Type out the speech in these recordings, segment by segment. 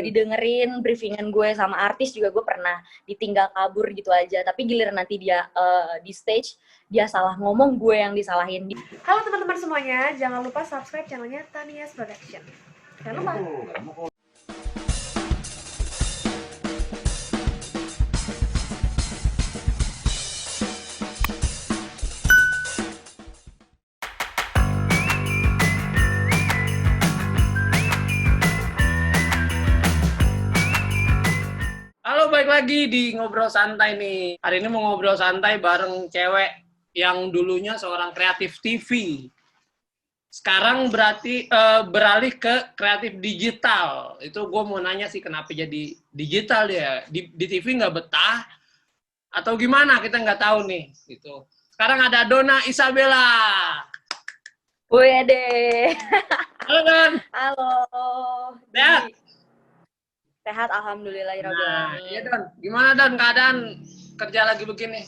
didengerin briefingan gue sama artis juga gue pernah ditinggal kabur gitu aja, tapi giliran nanti dia di stage dia salah ngomong, gue yang disalahin. Halo teman-teman semuanya, jangan lupa subscribe channelnya Tanias Production. Jangan lupa. Halo, balik lagi di Ngobrol Santai nih. Hari ini mau ngobrol santai bareng cewek yang dulunya seorang kreatif TV. Sekarang beralih ke kreatif digital. Itu gue mau nanya sih kenapa jadi digital dia. Di TV nggak betah atau gimana, kita nggak tahu nih. Gitu. Sekarang ada Donna Isabella. Wih deh. Halo Don. Halo. Sehat? Sehat, alhamdulillah. Nah, iya Don. Gimana Don keadaan kerja lagi begini?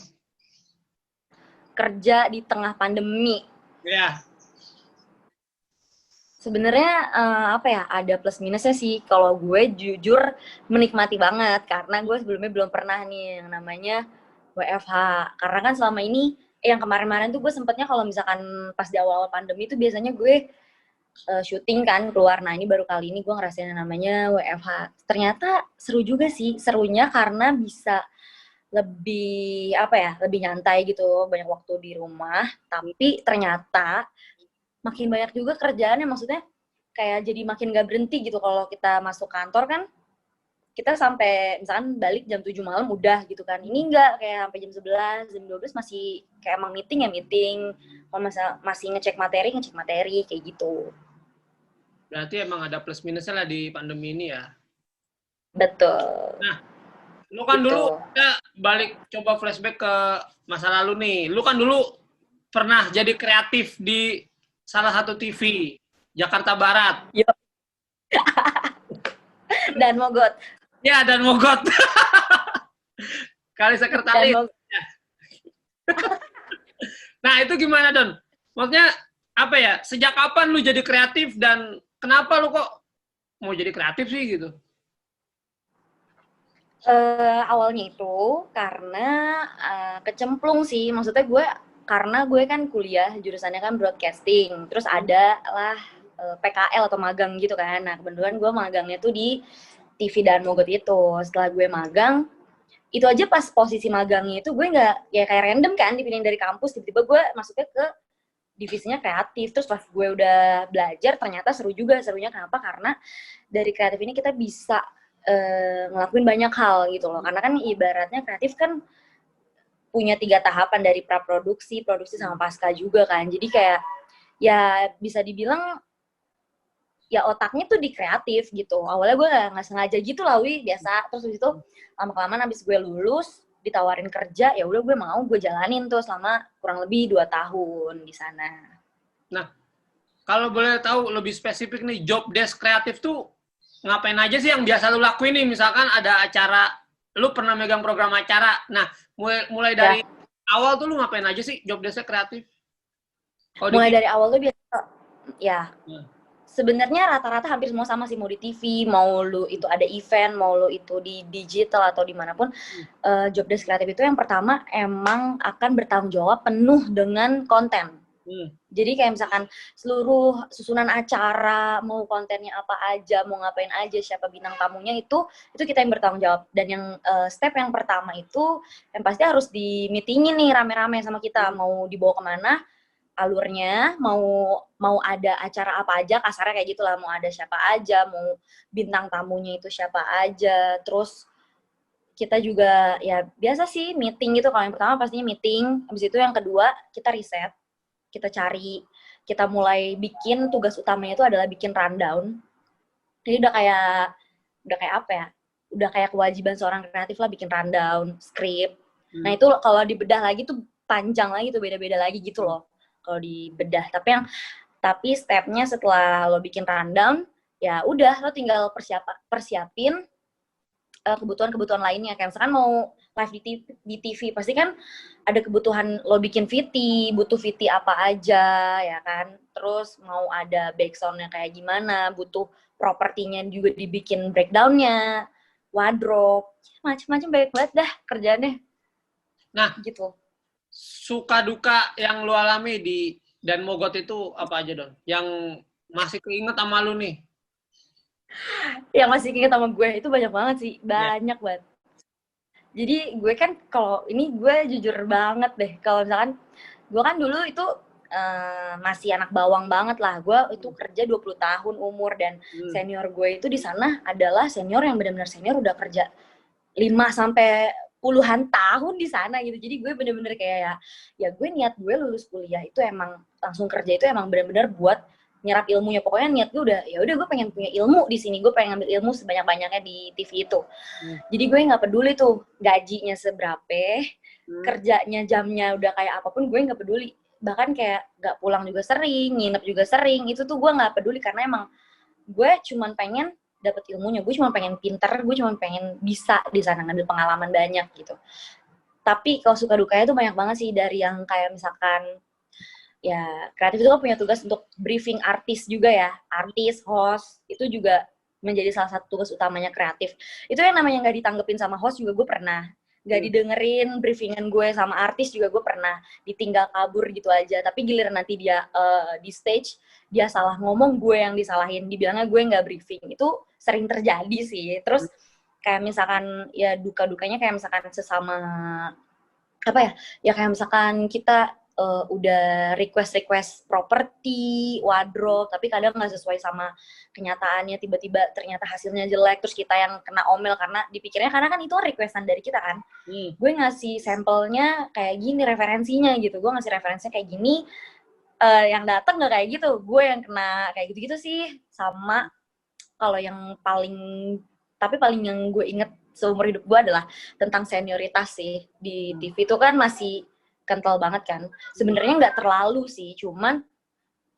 Kerja di tengah pandemi. Iya. Sebenarnya apa ya, ada plus minusnya sih. Kalau gue jujur menikmati banget karena gue sebelumnya belum pernah nih yang namanya WFH. Karena kan selama ini yang kemarin-kemarin tuh gue sempetnya kalau misalkan pas di awal-awal pandemi itu biasanya gue syuting kan keluar. Nah ini baru kali ini gue ngerasain yang namanya WFH. Ternyata seru juga sih. Serunya karena bisa lebih apa ya, lebih nyantai gitu, banyak waktu di rumah. Tapi ternyata makin banyak juga kerjaannya, maksudnya kayak jadi makin gak berhenti gitu. Kalau kita masuk kantor kan kita sampai misalkan balik jam 7 malam udah gitu kan. Ini enggak, kayak sampai jam 11, jam 12 masih kayak emang meeting ya meeting. Kalau masih ngecek materi kayak gitu. Berarti emang ada plus minusnya lah di pandemi ini ya. Betul. Nah, lu kan gitu. dulu kita balik coba flashback ke masa lalu nih. Lu kan dulu pernah jadi kreatif di salah satu TV Jakarta Barat. Yo. Dan Mogot. Ya, dan Mogot. Kali sekretaris. Nah, itu gimana, Don? Maksudnya apa ya? Sejak kapan lu jadi kreatif dan kenapa lu kok mau jadi kreatif sih gitu? Awalnya itu karena kecemplung sih, maksudnya karena gue kan kuliah jurusannya kan broadcasting, terus ada lah PKL atau magang gitu kan. Nah kebetulan gue magangnya tuh di TV dan Mogot itu. Setelah gue magang, itu aja pas posisi magangnya itu gue nggak, ya kayak random kan, dipindahin dari kampus, tiba-tiba gue masuknya ke divisinya kreatif. Terus pas gue udah belajar ternyata seru juga. Serunya kenapa? Karena dari kreatif ini kita bisa ngelakuin banyak hal gitu loh, karena kan ibaratnya kreatif kan punya 3 tahapan, dari praproduksi, produksi sama pasca juga kan. Jadi kayak ya bisa dibilang ya otaknya tuh di kreatif gitu. Awalnya gue nggak sengaja gitu lah, biasa. Terus habis itu lama-kelamaan habis gue lulus ditawarin kerja, ya udah gue jalanin tuh selama kurang lebih 2 tahun di sana. Nah, kalau boleh tahu lebih spesifik nih, job desk kreatif tuh ngapain aja sih yang biasa lu lakuin nih? Misalkan ada acara, lu pernah megang program acara. Nah, mulai dari awal tuh lu ngapain aja sih job desk kreatif? Mulai dari awal tuh biasa ya. Sebenarnya rata-rata hampir semua sama sih, mau di TV, mau lu itu ada event, mau lu itu di digital atau dimanapun. Job desk kreatif itu yang pertama emang akan bertanggung jawab penuh dengan konten. Jadi kayak misalkan seluruh susunan acara, mau kontennya apa aja, mau ngapain aja, siapa bintang tamunya, itu kita yang bertanggung jawab. Dan yang step yang pertama itu yang pasti harus di meetingin nih rame-rame sama kita, mau dibawa kemana, alurnya, mau ada acara apa aja, kasarnya kayak gitulah, mau ada siapa aja, mau bintang tamunya itu siapa aja. Terus kita juga ya biasa sih meeting gitu. Kalau yang pertama pastinya meeting, habis itu yang kedua kita riset. Kita cari, kita mulai bikin, tugas utamanya itu adalah bikin rundown. Jadi udah kayak apa ya? Udah kayak kewajiban seorang kreatif lah, bikin rundown, skrip. Nah itu kalau dibedah lagi tuh panjang lagi tuh, beda-beda lagi gitu loh kalau dibedah. Tapi stepnya setelah lo bikin rundown, ya udah lo tinggal persiapin kebutuhan-kebutuhan lainnya. Kayak misalkan mau live di TV, pasti kan ada kebutuhan lo bikin VT, butuh VT apa aja ya kan. Terus mau ada backsound-nya kayak gimana, butuh propertinya juga dibikin breakdownnya, wardrobe, macam-macam banyak banget dah kerjaannya. Nah, gitu. Suka duka yang lu alami di Dan Mogot itu apa aja, Don? Yang masih keinget sama lu nih? Yang masih keinget sama gue itu banyak banget sih, banyak banget. Jadi gue kan kalau ini gue jujur banget deh, kalau misalkan gue kan dulu itu masih anak bawang banget lah. Gue itu kerja 20 tahun umur dan senior gue itu di sana adalah senior yang benar-benar senior, udah kerja 5 sampai puluhan tahun di sana gitu. Jadi gue bener-bener kayak ya gue niat gue lulus kuliah itu emang langsung kerja itu emang bener-bener buat nyerap ilmunya. Pokoknya niat gue udah ya udah gue pengen punya ilmu di sini, gue pengen ambil ilmu sebanyak-banyaknya di TV itu. Jadi gue nggak peduli tuh gajinya seberapa, kerjanya jamnya udah kayak apapun, gue nggak peduli. Bahkan kayak nggak pulang juga sering, nginep juga sering, itu tuh gue nggak peduli karena emang gue cuman pengen dapat ilmunya, gue cuma pengen pinter, gue cuma pengen bisa di sana ngambil pengalaman banyak gitu. Tapi kalau suka dukanya tuh banyak banget sih, dari yang kayak misalkan ya kreatif itu kan punya tugas untuk briefing artis juga ya, artis, host, itu juga menjadi salah satu tugas utamanya kreatif. Itu yang namanya nggak ditanggepin sama host juga gue pernah, nggak didengerin briefingan gue sama artis juga gue pernah, ditinggal kabur gitu aja. Tapi giliran nanti dia di stage, dia salah ngomong, gue yang disalahin, dibilangnya gue nggak briefing. Itu sering terjadi sih. Terus kayak misalkan ya duka-dukanya kayak misalkan sesama apa ya kayak misalkan kita udah request properti, wardrobe, tapi kadang nggak sesuai sama kenyataannya, tiba-tiba ternyata hasilnya jelek, terus kita yang kena omel karena dipikirnya, karena kan itu requestan dari kita kan. Gue ngasih sampelnya kayak gini, referensinya gitu, gue ngasih referensinya kayak gini, yang datang nggak kayak gitu, gue yang kena kayak gitu-gitu sih. Sama kalau yang paling yang gue inget seumur hidup gue adalah tentang senioritas sih. Di TV itu kan masih kental banget kan. Sebenarnya nggak terlalu sih, cuman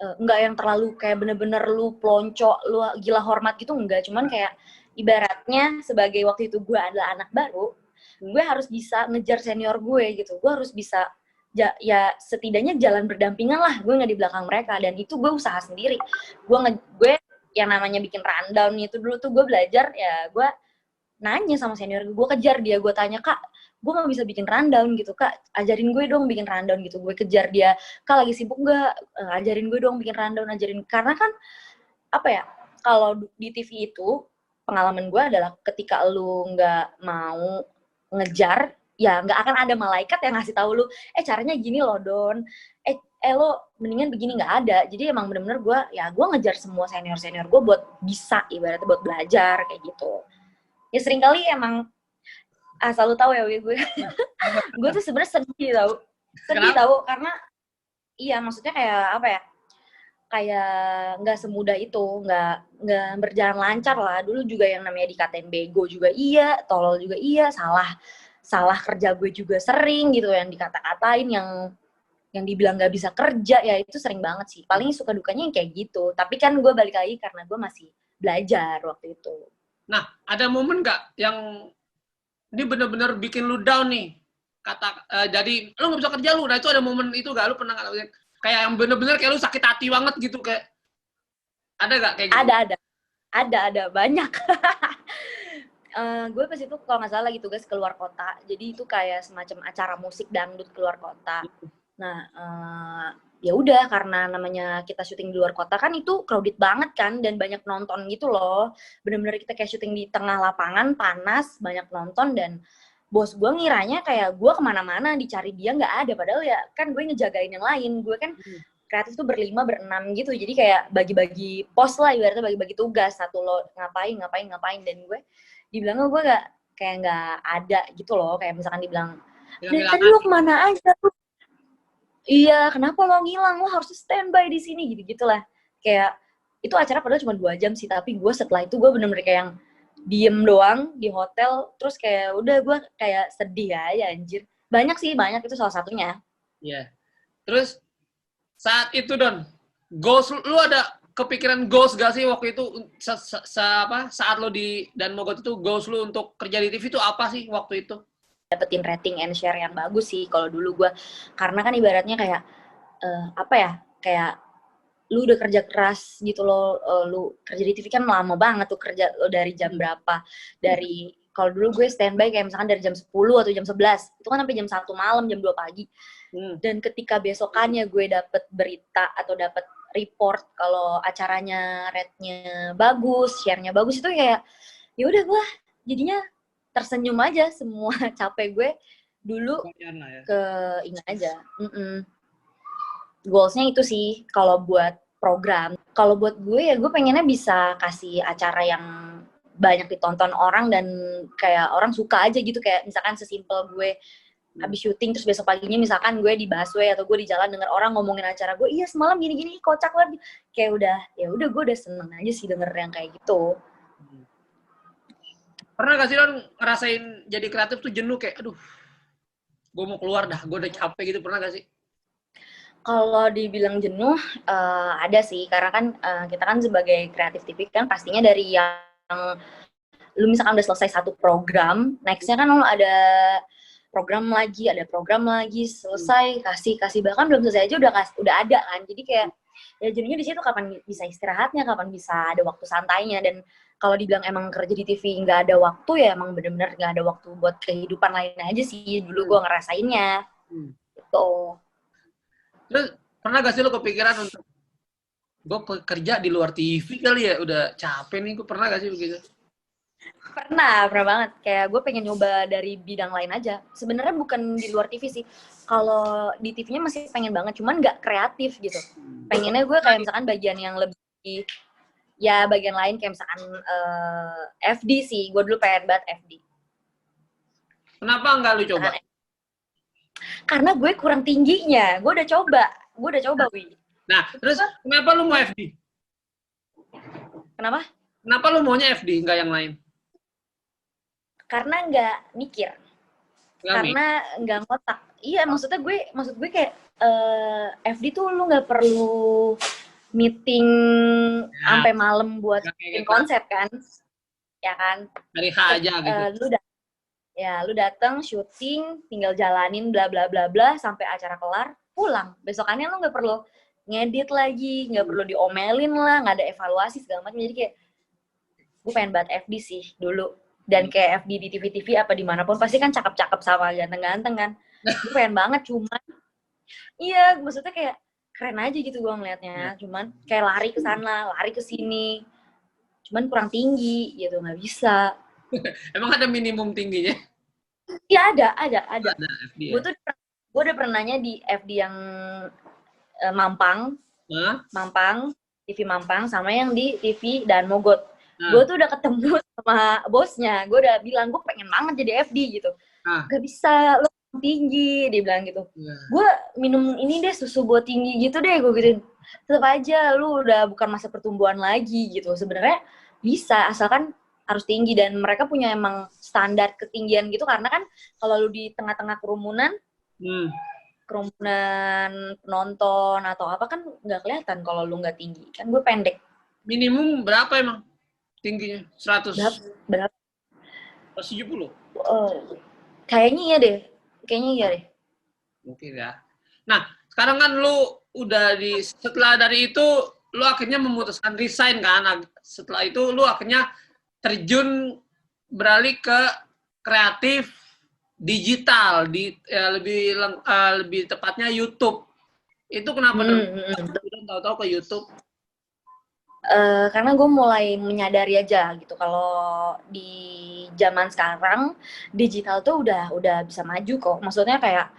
nggak yang terlalu kayak bener-bener lu pelonco, lu gila hormat gitu, enggak. Cuman kayak ibaratnya sebagai waktu itu gue adalah anak baru, gue harus bisa ngejar senior gue gitu. Gue harus bisa ya setidaknya jalan berdampingan lah, gue nggak di belakang mereka. Dan itu gue usaha sendiri. Gue yang namanya bikin rundown itu dulu tuh gue belajar ya, gue nanya sama senior gue, kejar dia, gue tanya, Kak, gue nggak bisa bikin rundown gitu, Kak, ajarin gue dong bikin rundown gitu. Gue kejar dia, Kak lagi sibuk nggak, ajarin gue dong bikin rundown, ajarin. Karena kan apa ya, kalau di TV itu pengalaman gue adalah ketika lu nggak mau ngejar, ya nggak akan ada malaikat yang ngasih tahu lu, caranya gini loh Don, lo mendingan begini, nggak ada. Jadi emang bener-bener gue ngejar semua senior gue buat bisa, ibaratnya buat belajar kayak gitu. Ya sering kali emang asal lu tahu ya gue tuh sebenarnya sedih tahu karena iya, maksudnya kayak apa ya, kayak nggak semudah itu, nggak berjalan lancar lah. Dulu juga yang namanya dikatain bego juga iya, tolol juga iya, salah kerja gue juga sering gitu, yang dikata-katain, yang dibilang nggak bisa kerja, ya itu sering banget sih. Paling suka dukanya yang kayak gitu. Tapi kan gue balik lagi karena gue masih belajar waktu itu. Nah, ada momen nggak yang ini bener-bener bikin lu down nih? Jadi lu nggak bisa kerja lu. Nah itu ada momen itu gak? Lu pernah nggak kayak yang bener-bener kayak lu sakit hati banget gitu, kayak ada gak kayak gitu? Ada banyak. Gue pas itu kalau nggak salah lagi tugas keluar kota. Jadi itu kayak semacam acara musik dangdut keluar kota. Nah, ya udah, karena namanya kita syuting di luar kota kan itu crowded banget kan, dan banyak nonton gitu loh. Bener-bener kita kayak syuting di tengah lapangan, panas, banyak nonton, dan bos gue ngiranya kayak gue kemana-mana dicari dia, nggak ada. Padahal ya kan gue ngejagain yang lain. Gue kan kreatif tuh berlima, berenam gitu. Jadi kayak bagi-bagi pos lah, ibaratnya bagi-bagi tugas. Satu lo ngapain. Dan gue dibilangnya gue nggak ada gitu loh. Kayak misalkan dibilang, tadi lo kemana aja? Iya, kenapa lo ngilang? Lo harus standby di sini, gitu-gitulah. Kayak itu acara padahal cuma 2 jam sih, tapi gue setelah itu gue bener-bener kayak yang diem doang di hotel, terus kayak udah gue kayak sedih aja, anjir. Banyak itu salah satunya. Iya. Terus saat itu Don, goals lu ada kepikiran goals gak sih waktu itu, saat lo di Dan Mogot itu, goals lu untuk kerja di TV itu apa sih waktu itu? Dapetin rating and share yang bagus sih kalau dulu gue, karena kan ibaratnya kayak apa ya, kayak lu udah kerja keras gitu loh, lu kerja di TV kan lama banget tuh kerja lo dari jam berapa, dari kalau dulu gue standby kayak misalkan dari jam 10 atau jam 11, itu kan sampai jam 1 malam, jam 2 pagi. Dan ketika besokannya gue dapet berita atau dapet report kalau acaranya rate-nya bagus, share-nya bagus, itu kayak ya udah gue jadinya tersenyum aja, semua capek gue dulu ke ini aja. Goals-nya itu sih kalau buat program. Kalau buat gue ya gue pengennya bisa kasih acara yang banyak ditonton orang dan kayak orang suka aja gitu, kayak misalkan sesimpel gue habis syuting terus besok paginya misalkan gue di busway atau gue di jalan denger orang ngomongin acara gue, iya semalam gini-gini kocak banget, kayak udah ya udah gue udah seneng aja sih denger yang kayak gitu. Pernah gak sih Don ngerasain jadi kreatif tuh jenuh kayak aduh gue mau keluar dah, gue udah capek gitu, pernah gak sih? Kalau dibilang jenuh, ada sih, karena kan kita kan sebagai kreatif TV kan pastinya dari yang lu misalkan udah selesai satu program, next-nya kan lu ada program lagi, selesai, kasih bahkan belum selesai aja udah ada kan, jadi kayak ya jenuhnya di situ, kapan bisa istirahatnya, kapan bisa ada waktu santainya. Dan kalau dibilang emang kerja di TV nggak ada waktu, ya emang bener-bener nggak ada waktu buat kehidupan lain aja sih, dulu gue ngerasainnya gitu. Terus pernah gak sih lo kepikiran untuk gue kerja di luar TV kali ya, udah capek nih, gue pernah gak sih begitu? Pernah banget. Kayak gue pengen nyoba dari bidang lain aja. Sebenarnya bukan di luar TV sih. Kalau di TV-nya masih pengen banget, cuman nggak kreatif gitu. Pengennya gue kayak misalkan bagian yang lebih, ya bagian lain kayak misalkan FD sih. Gue dulu pengen banget FD. Kenapa nggak lu coba? Karena gue kurang tingginya. Gue udah coba, Wi. Nah, terus kenapa lu mau FD? Kenapa? Kenapa lu maunya FD, nggak yang lain? Karena nggak mikir. Karena nggak ngotak. Iya, maksud gue kayak FD tuh lu nggak perlu meeting sampai malam buat bikin konsep kan, ya kan? Dari H aja gitu. Lu datang syuting, tinggal jalanin bla bla bla bla sampai acara kelar, pulang. Besokannya lu nggak perlu ngedit lagi, nggak perlu diomelin lah, nggak ada evaluasi segala macam. Jadi kayak gue pengen banget FD sih dulu. Dan kayak FD di TV-TV apa dimanapun pasti kan cakep-cakep sama ganteng-ganteng kan. Gue pengen banget, cuman iya maksudnya kayak keren aja gitu gue ngeliatnya. Cuman kayak lari ke sana, lari ke sini, cuman kurang tinggi gitu, nggak bisa. Emang ada minimum tingginya? Iya ada. Gue udah pernah nanya di FD yang Mampang, TV Mampang, sama yang di TV dan Mogot. Gue tuh udah ketemu sama bosnya, gue udah bilang gue pengen banget jadi FD gitu. Gak bisa, lo tinggi, dia bilang gitu. Gue minum ini deh, susu buat tinggi gitu deh, gue gituin. Tetap aja, lu udah bukan masa pertumbuhan lagi gitu. Sebenarnya bisa, asalkan harus tinggi, dan mereka punya emang standar ketinggian gitu, karena kan kalau lu di tengah-tengah kerumunan penonton atau apa kan nggak kelihatan kalau lu nggak tinggi. Kan gue pendek. Minimum berapa emang tingginya? 100? Berapa? 170? Kayaknya iya deh. Mungkin ya. Nah, sekarang kan lu udah setelah dari itu, lu akhirnya memutuskan resign kan? Setelah itu lu akhirnya terjun beralih ke kreatif digital, lebih tepatnya YouTube. Itu kenapa tahu-tahu ke YouTube? Karena gue mulai menyadari aja gitu kalau di zaman sekarang digital tuh udah bisa maju kok. Maksudnya kayak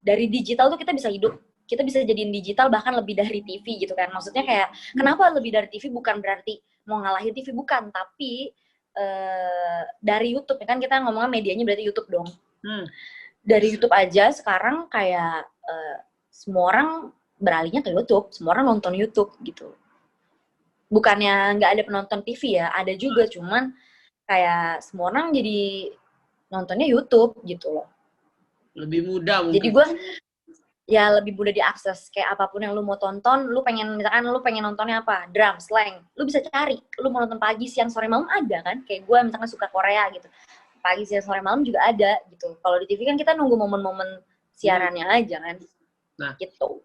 dari digital tuh kita bisa hidup, kita bisa jadiin digital bahkan lebih dari TV gitu kan. Maksudnya kayak kenapa lebih dari TV, bukan berarti mau ngalahin TV, bukan, tapi dari YouTube kan kita ngomongnya medianya berarti YouTube dong. Dari YouTube aja sekarang kayak semua orang beralihnya ke YouTube, semua orang nonton YouTube gitu. Bukannya nggak ada penonton TV ya, ada juga, cuman kayak semua orang jadi nontonnya YouTube gitu loh. Lebih mudah mungkin. Jadi gue ya lebih mudah diakses, kayak apapun yang lu mau tonton, misalkan lu pengen nontonnya apa, drum, slang, lu bisa cari, lu mau nonton pagi, siang, sore, malam ada kan, kayak gue misalkan suka Korea gitu, pagi, siang, sore, malam juga ada gitu. Kalau di TV kan kita nunggu momen-momen siarannya aja kan, gitu.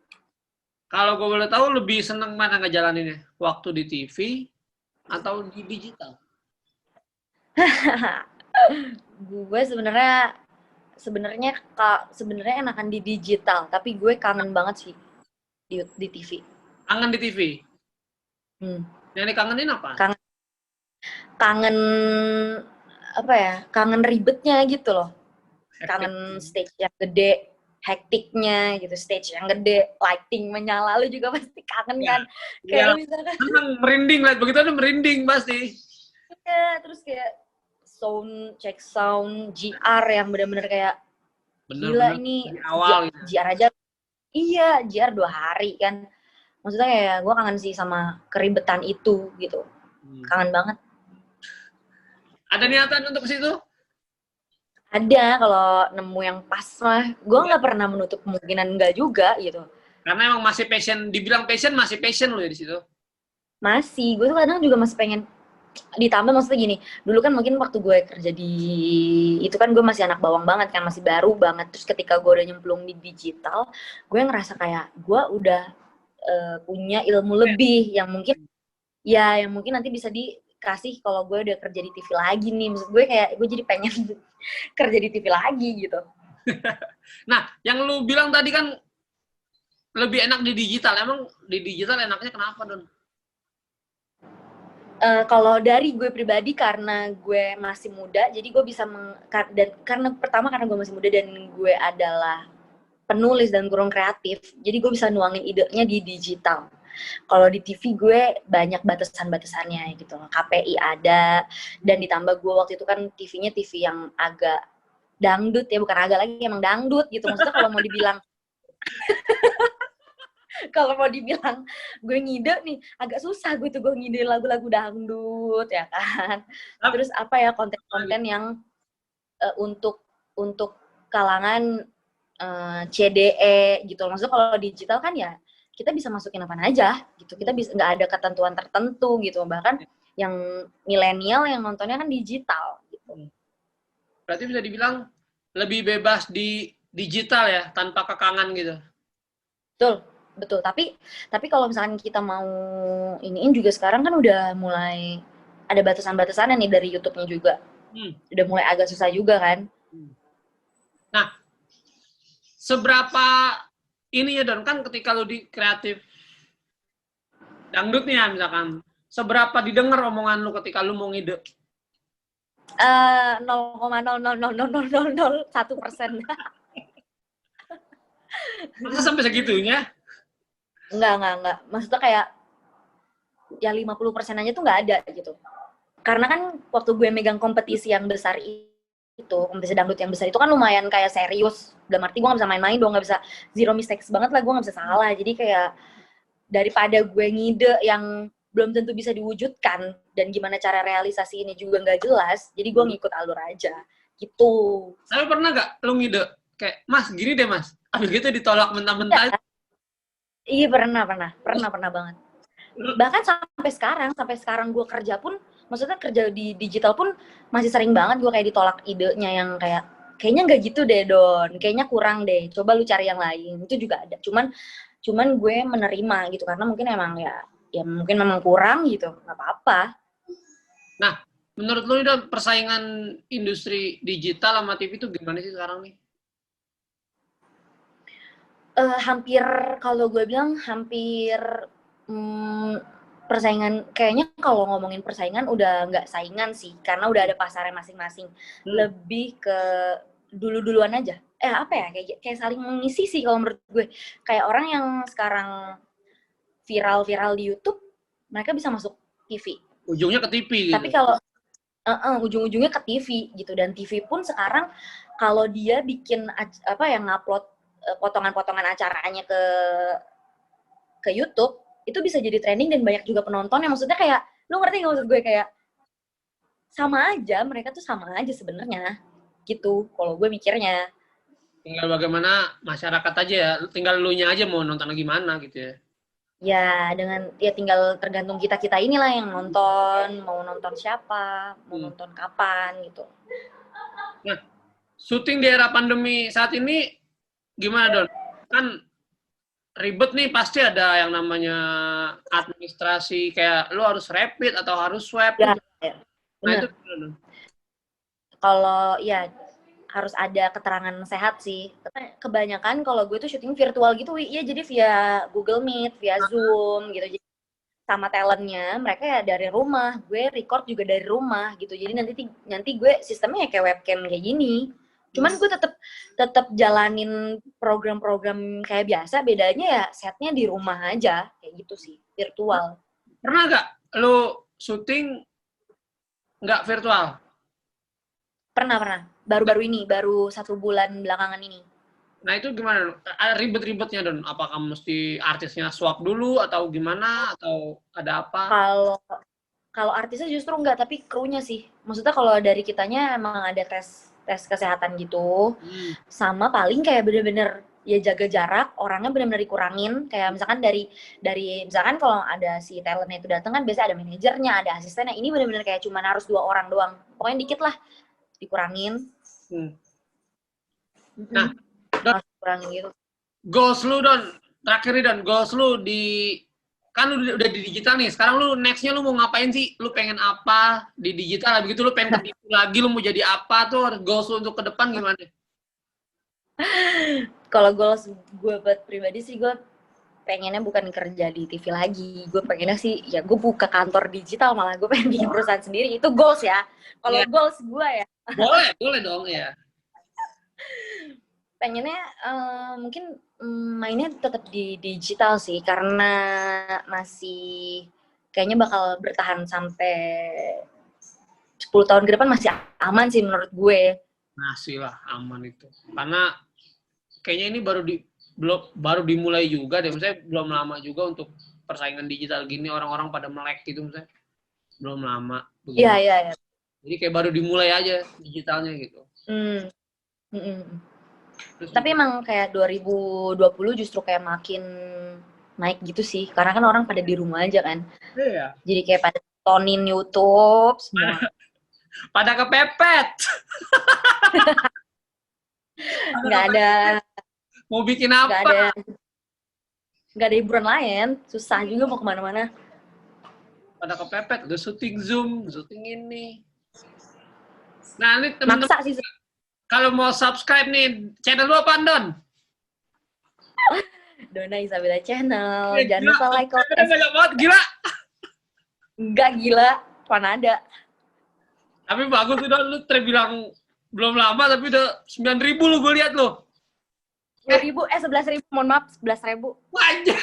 Kalau gue boleh tahu lebih seneng mana ngejalaninnya? Waktu di TV atau di digital? Gue sebenarnya enakan di digital, tapi gue kangen banget sih di TV. Kangen di TV? Hmm. Yang dikangenin apa? Kangen apa ya? Kangen ribetnya gitu loh. Kangen stage yang gede, hektiknya gitu, stage yang gede, lighting menyala, lu juga pasti kangen kan? Kayak lu misalkan merinding lah, begitu ada merinding pasti. ya, terus kayak check sound, GR yang benar-benar kayak gila ini awal gitu. GR aja. Iya, GR 2 hari kan. Maksudnya kayak gue kangen sih sama keribetan itu gitu. Kangen banget. Ada niatan untuk ke situ? Ada, kalau nemu yang pas mah. Gue nggak pernah menutup kemungkinan enggak juga gitu. Karena emang masih passion, dibilang passion masih passion lo ya di situ. Masih, gue tuh kadang juga masih pengen ditambah, maksudnya gini, dulu kan mungkin waktu gue kerja di itu kan gue masih anak bawang banget kan, masih baru banget. Terus ketika gue udah nyemplung di digital, gue ngerasa kayak gue udah punya ilmu lebih yang mungkin nanti bisa dikasih kalau gue udah kerja di TV lagi nih. Maksud gue kayak gue jadi pengen kerja di TV lagi gitu. Nah, yang lu bilang tadi kan lebih enak di digital. Emang di digital enaknya kenapa, Don? Kalau dari gue pribadi, karena gue masih muda, jadi gue bisa dan karena gue masih muda dan gue adalah penulis dan kurang kreatif, jadi gue bisa nuangin idenya di digital. Kalau di TV gue banyak batasan-batasannya gitu loh. KPI ada, dan ditambah gue waktu itu kan TV-nya TV yang agak dangdut ya, bukan agak lagi, emang dangdut gitu. Maksudnya kalau mau dibilang gue ngide nih, agak susah gue ngide lagu-lagu dangdut ya kan. Terus apa ya, konten-konten yang untuk kalangan CDE gitu. Maksudnya kalau digital kan ya kita bisa masukin apa aja gitu. Kita bisa, nggak ada ketentuan tertentu gitu. Bahkan yang milenial yang nontonnya kan digital gitu. Berarti bisa dibilang lebih bebas di digital ya, tanpa kekangan gitu. Betul. Tapi kalau misalkan kita mau iniin juga, sekarang kan udah mulai ada batasan-batasannya nih dari YouTube-nya juga. Udah mulai agak susah juga kan. Nah, seberapa ini ya Don, kan ketika lu di kreatif dangdut nih ya misalkan, seberapa didengar omongan lu ketika lu mau ngide? 0,0000001%. Masa sampai segitunya? Enggak. Maksudnya kayak ya 50% aja tuh nggak ada gitu. Karena kan waktu gue megang kompetisi yang besar itu, kompetisi dangdut yang besar itu kan lumayan kayak serius. Dalam arti gue nggak bisa main-main dong, nggak bisa zero mistakes banget lah, gue nggak bisa salah. Jadi kayak daripada gue ngide yang belum tentu bisa diwujudkan dan gimana cara realisasi ini juga nggak jelas, jadi gue ngikut alur aja gitu. Tapi pernah nggak lu ngide kayak, Mas gini deh Mas, abis gitu ditolak mentah-mentah? Iya pernah banget. Bahkan sampai sekarang gue kerja pun, maksudnya kerja di digital pun masih sering banget gue kayak ditolak idenya yang kayak kayaknya nggak gitu deh Don, kayaknya kurang deh, coba lu cari yang lain. Itu juga ada. Cuman gue menerima gitu, karena mungkin emang ya mungkin memang kurang gitu, nggak apa-apa. Nah, menurut lu Don, persaingan industri digital sama TV itu gimana sih sekarang nih? Hampir, kalau gue bilang hampir persaingan, kayaknya kalau ngomongin persaingan udah nggak saingan sih, karena udah ada pasarnya masing-masing. Lebih ke duluan aja. Apa ya, kayak saling mengisi sih kalau menurut gue. Kayak orang yang sekarang viral di YouTube, mereka bisa masuk TV. Ujungnya ke TV gitu. Tapi kalau ujung-ujungnya ke TV gitu, dan TV pun sekarang kalau dia bikin apa yang ngupload potongan-potongan acaranya ke YouTube, itu bisa jadi trending dan banyak juga penontonnya. Maksudnya kayak, lu ngerti nggak maksud gue, kayak sama aja, mereka tuh sama aja sebenarnya gitu kalau gue mikirnya. Tinggal bagaimana masyarakat aja ya, tinggal lu nya aja mau nonton gimana gitu ya. Ya tinggal tergantung kita inilah yang nonton, mau nonton siapa, mau nonton kapan gitu. Nah, syuting di era pandemi saat ini gimana Don? Kan ribet nih, pasti ada yang namanya administrasi, kayak lu harus rapid atau harus swab. Ya, Nah bener. itu gimana? Kalau ya harus ada keterangan sehat sih. Kebanyakan kalau gue tuh syuting virtual gitu, ya jadi via Google Meet, via Zoom gitu. Jadi sama talentnya mereka ya dari rumah, gue record juga dari rumah gitu. Jadi nanti gue sistemnya ya kayak webcam kayak gini. Cuman gue tetap jalanin program-program kayak biasa, bedanya ya setnya di rumah aja kayak gitu sih, virtual. Pernah gak lu syuting nggak virtual? Pernah. Baru-baru ini, baru 1 bulan belakangan ini. Nah itu gimana? Ribet-ribetnya Don? Apakah mesti artisnya swap dulu atau gimana? Atau ada apa? Kalau artisnya justru enggak, tapi krunya sih. Maksudnya kalau dari kitanya emang ada tes kesehatan gitu. Sama paling kayak bener-bener ya jaga jarak, orangnya bener-bener dikurangin. Kayak misalkan dari misalkan kalau ada si talentnya itu datang kan biasa ada manajernya, ada asistennya. Ini bener-bener kayak cuman harus 2 orang doang. Pokoknya dikit lah dikurangin. Nah, Don, kurangin gitu. goals lu Don, terakhir nih Don, goals lu kan lu udah di digital nih, sekarang lu nextnya lu mau ngapain sih? Lu pengen apa di digital, begitu lu pengen ke TV lagi, lu mau jadi apa tuh, goals lu untuk ke depan gimana? Kalau goals gue buat pribadi sih, gue pengennya bukan kerja di TV lagi. Gue pengennya sih, ya gue buka kantor digital, malah gue pengen bikin perusahaan sendiri. Itu goals ya. Kalau goals gue ya. Boleh dong ya. Pengennya mungkin mainnya tetap di digital sih, karena masih kayaknya bakal bertahan sampai 10 tahun ke depan masih aman sih menurut gue. Masih lah aman itu. Karena kayaknya ini baru dimulai juga deh. Misalnya belum lama juga untuk persaingan digital gini, orang-orang pada melek gitu misalnya. Belum lama. Iya. Jadi kayak baru dimulai aja digitalnya gitu. Tapi emang kayak 2020 justru kayak makin naik gitu sih. Karena kan orang pada di rumah aja kan. Iya. Jadi kayak pada tontonin YouTube semua. Pada kepepet. Nggak ada. Mau bikin apa? Nggak ada hiburan lain. Susah juga mau kemana-mana. Pada kepepet. Udah syuting Zoom, syuting ini. Nah ini teman-teman. Maksa sih. Kalau mau subscribe nih, channel lu apaan, Don? Donna Isabella Channel. Jangan lupa like, comment. Banyak banget, gila. Enggak gila, mana ada. Tapi bagus tuh, Don. Lu terbilang belum lama, tapi udah 9.000 lu gue lihat lu. 11.000, mohon maaf, 11.000. Wajah.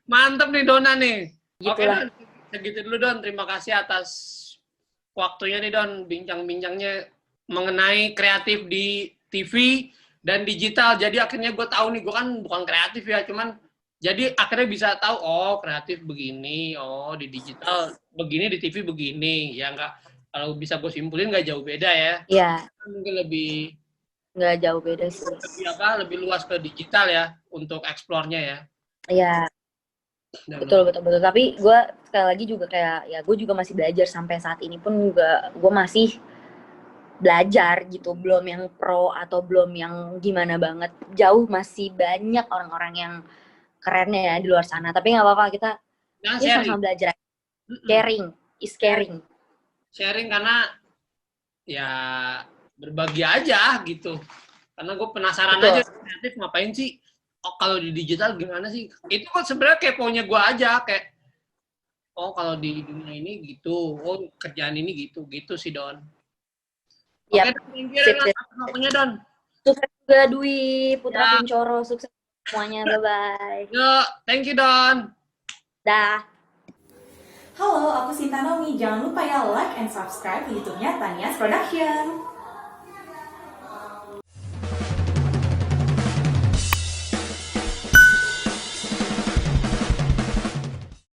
Mantep nih, Donna nih. Oke, Don. Segitu dulu, Don. Terima kasih atas waktunya nih Don, bincang-bincangnya mengenai kreatif di TV dan digital. Jadi akhirnya gue tahu nih, gue kan bukan kreatif ya, cuman jadi akhirnya bisa tahu, oh kreatif begini, oh di digital begini, di TV begini. Ya nggak, kalau bisa gue simpulin nggak jauh beda ya. Iya. Mungkin lebih nggak jauh beda sih. Lebih luas ke digital ya untuk eksplornya ya. Iya. Betul. Tapi gue sekali lagi juga kayak, ya gue juga masih belajar sampai saat ini pun juga gue masih belajar gitu, belum yang pro atau belum yang gimana banget. Jauh masih banyak orang-orang yang kerennya ya di luar sana. Tapi nggak apa-apa, kita sama-sama belajar. Caring is caring. Sharing karena ya berbagi aja gitu. Karena gue penasaran aja kreatif ngapain sih. Oh kalau di digital gimana sih? Itu kan sebenarnya keponya gue aja kayak, oh kalau di dunia ini gitu, oh kerjaan ini gitu sih Don. Iya. Oke, Don. Sukses juga Dwi Putra Kuncoro, sukses semuanya, bye-bye. Yo, thank you Don. Dah. Halo, aku Sinta Nomi. Jangan lupa ya like and subscribe YouTube-nya Tanias Production.